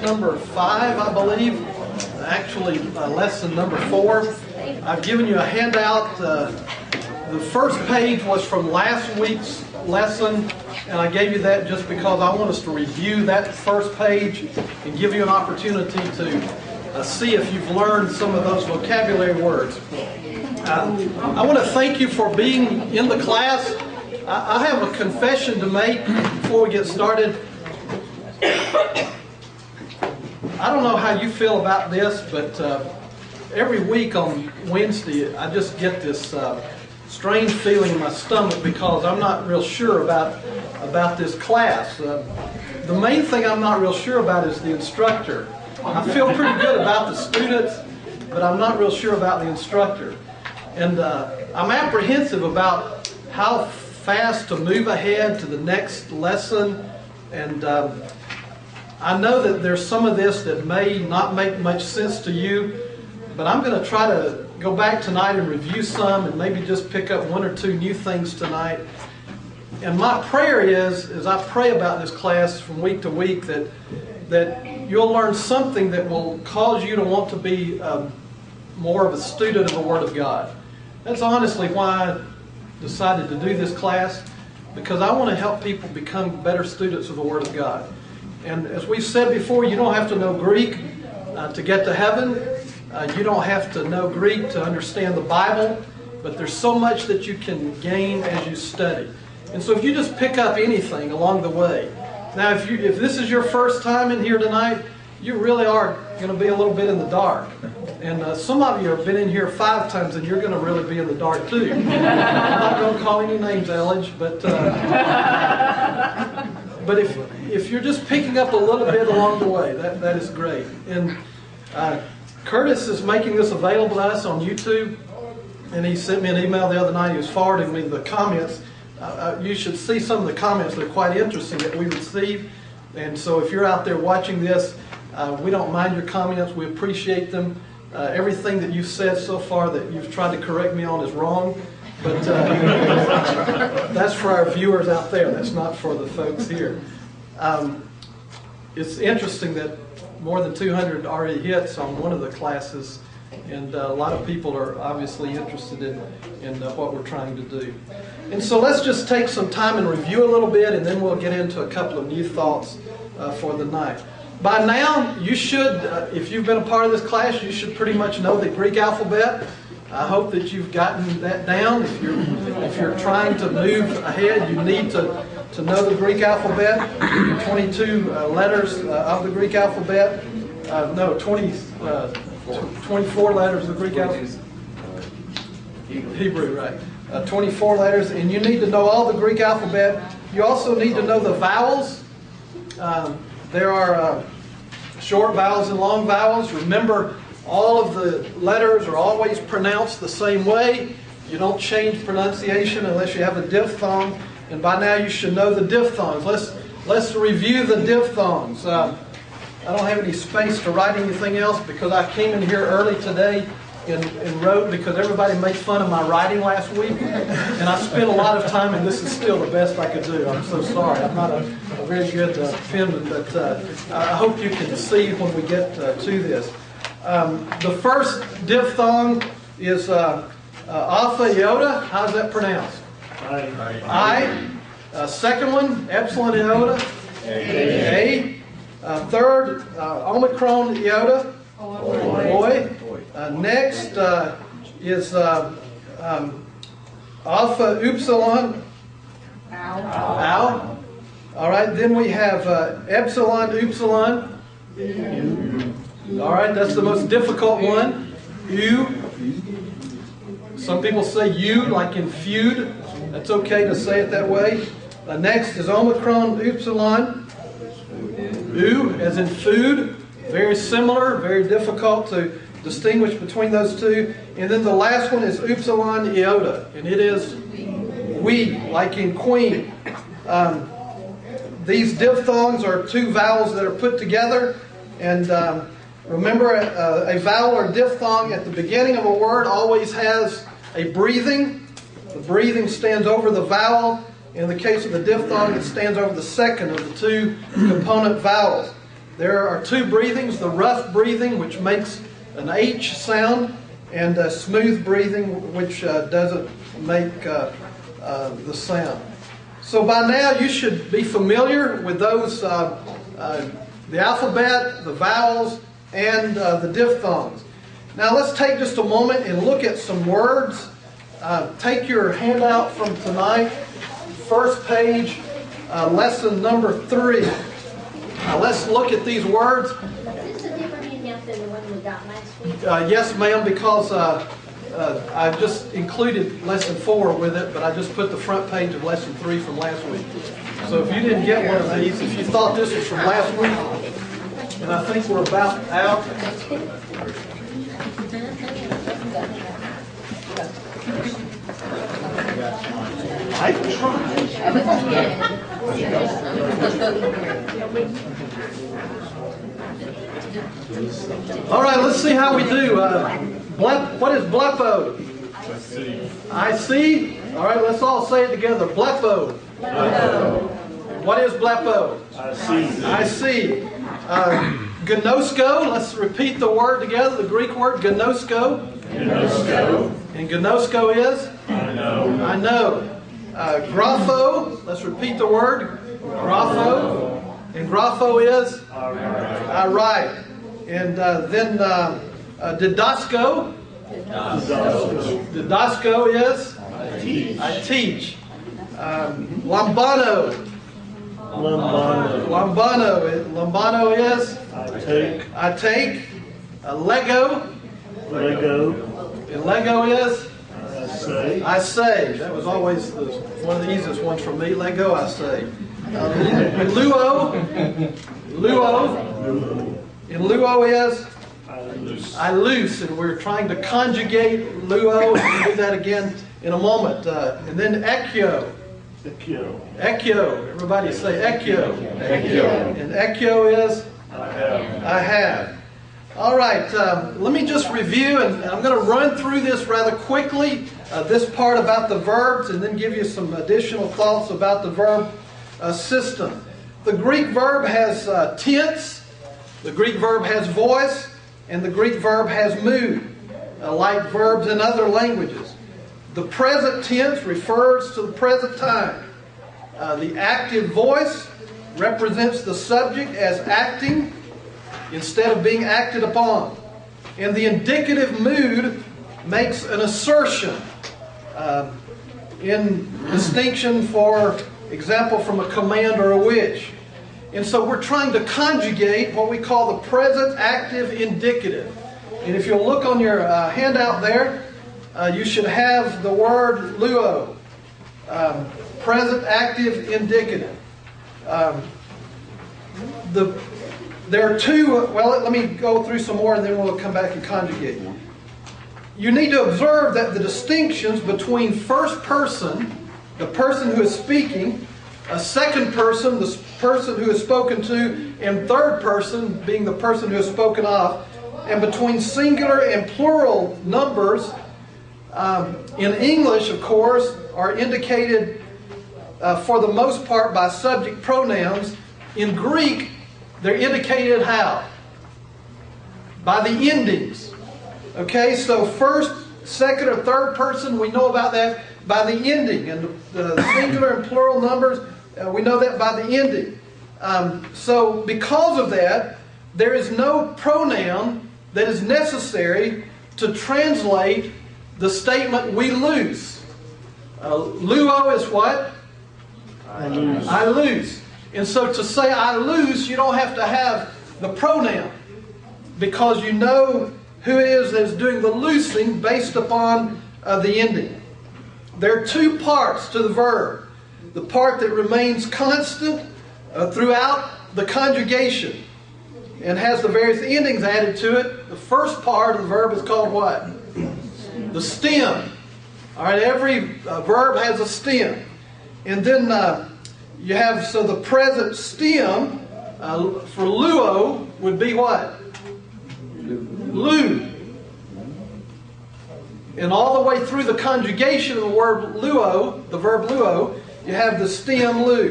number 5, I believe. Actually, lesson number 4. I've given you a handout. The first page was from last week's lesson, and I gave you that just because I want us to review that first page and give you an opportunity to see if you've learned some of those vocabulary words. I want to thank you for being in the class. I have a confession to make before we get started. I don't know how you feel about this, but every week on Wednesday, I just get this strange feeling in my stomach because I'm not real sure about this class. The main thing I'm not real sure about is the instructor. I feel pretty good about the students, but I'm not real sure about the instructor. And I'm apprehensive about how fast to move ahead to the next lesson. And I know that there's some of this that may not make much sense to you, but I'm going to try to go back tonight and review some and maybe just pick up 1 or 2 new things tonight. And my prayer is, as I pray about this class from week to week, that you'll learn something that will cause you to want to be more of a student of the Word of God. That's honestly why I decided to do this class, because I want to help people become better students of the Word of God. And as we've said before, you don't have to know Greek to get to heaven. You don't have to know Greek to understand the Bible, but there's so much that you can gain as you study. And so if you just pick up anything along the way. Now, if this is your first time in here tonight, you really are going to be a little bit in the dark. And some of you have been in here 5 times, and you're going to really be in the dark too. I'm not going to call any names, Elledge, but if you're just picking up a little bit along the way, that is great. And Curtis is making this available to us on YouTube, and he sent me an email the other night. He was forwarding me the comments. You should see some of the comments. They're quite interesting that we receive. And so if you're out there watching this, we don't mind your comments. We appreciate them. Everything that you've said so far that you've tried to correct me on is wrong. But that's for our viewers out there. That's not for the folks here. It's interesting that more than 200 already hits on one of the classes, and a lot of people are obviously interested in what we're trying to do. And so let's just take some time and review a little bit, and then we'll get into a couple of new thoughts for the night. By now, you should, if you've been a part of this class, you should pretty much know the Greek alphabet. I hope that you've gotten that down. If you're trying to move ahead, you need to know the Greek alphabet. 22 letters of the Greek alphabet. 24 letters of the Greek alphabet. Hebrew, right. 24 letters, and you need to know all the Greek alphabet. You also need to know the vowels. There are short vowels and long vowels. Remember, all of the letters are always pronounced the same way. You don't change pronunciation unless you have a diphthong. And by now you should know the diphthongs. Let's review the diphthongs. I don't have any space to write anything else because I came in here early today and wrote because everybody made fun of my writing last week. And I spent a lot of time, and this is still the best I could do. I'm so sorry. I'm not a very good penman, but I hope you can see when we get to this. The first diphthong is alpha iota. How's that pronounced? I. Second one, epsilon iota. A. Third, omicron iota. Oi. Next is alpha upsilon. Ow. All right, then we have epsilon upsilon. All right, that's the most difficult one. U. Some people say U like in feud. That's okay to say it that way. Next is omicron upsilon. U as in food. Very similar, very difficult to distinguish between those two. And then the last one is upsilon iota, and it is we, like in queen. These diphthongs are 2 vowels that are put together, and remember a vowel or diphthong at the beginning of a word always has a breathing. The breathing stands over the vowel. In the case of the diphthong, it stands over the second of the 2 component vowels. There are two breathings, the rough breathing, which makes an H sound, and smooth breathing, which doesn't make the sound. So by now you should be familiar with those, the alphabet, the vowels, and the diphthongs. Now let's take just a moment and look at some words. Take your handout from tonight, first page, lesson number 3. Let's look at these words. Is this a different handout than the one we got last week? Yes, ma'am, because I just included lesson 4 with it, but I just put the front page of lesson 3 from last week. So if you didn't get one of these, if you thought this was from last week, and I think we're about out. I All right, let's see how we do. What is blepo? I see. All right, let's all say it together. Blepo. What is blepo? I see. Gnosko. Let's repeat the word together. The Greek word gnosko. And gnosko is? I know. Grapho. Let's repeat the word. Grapho. And grapho is? I write. And then didasko. Didasko is? I teach. Lambano. Lambano is? I take. Lego. And Lego is? I say. That was always one of the easiest ones for me. Lego, I say. Luo. And luo is? I loose. And we're trying to conjugate luo. And we'll do that again in a moment. And then ekyo. Ekyo. Everybody say ekyo. And ekyo is? I have. All right. Let me just review, and I'm going to run through this rather quickly. This part about the verbs, and then give you some additional thoughts about the verb system. The Greek verb has tense. The Greek verb has voice, and the Greek verb has mood, like verbs in other languages. The present tense refers to the present time. The active voice represents the subject as acting instead of being acted upon. And the indicative mood makes an assertion in distinction, for example, from a command or a wish. And so we're trying to conjugate what we call the present active indicative. And if you'll look on your handout there, you should have the word luo, present active indicative. There are two, well, let me go through some more and then we'll come back and conjugate. You need to observe that the distinctions between first person, the person who is speaking, a second person, the person who is spoken to, and third person, being the person who is spoken of, and between singular and plural numbers, in English, of course, are indicated for the most part by subject pronouns. In Greek, they're indicated how? By the endings. Okay, so first, second, or third person, we know about that by the ending. And the singular and plural numbers, we know that by the ending. So because of that, there is no pronoun that is necessary to translate the statement "we lose." Luo is what? I lose. I lose. And so to say "I lose," you don't have to have the pronoun, because you know who it is that is doing the loosing based upon the ending. There are two parts to the verb. The part that remains constant throughout the conjugation and has the various endings added to it. The first part of the verb is called what? The stem. All right, every verb has a stem. And then you have, so the present stem for luo would be what? Lu. And all the way through the conjugation of the word luo, the verb luo, you have the stem lu.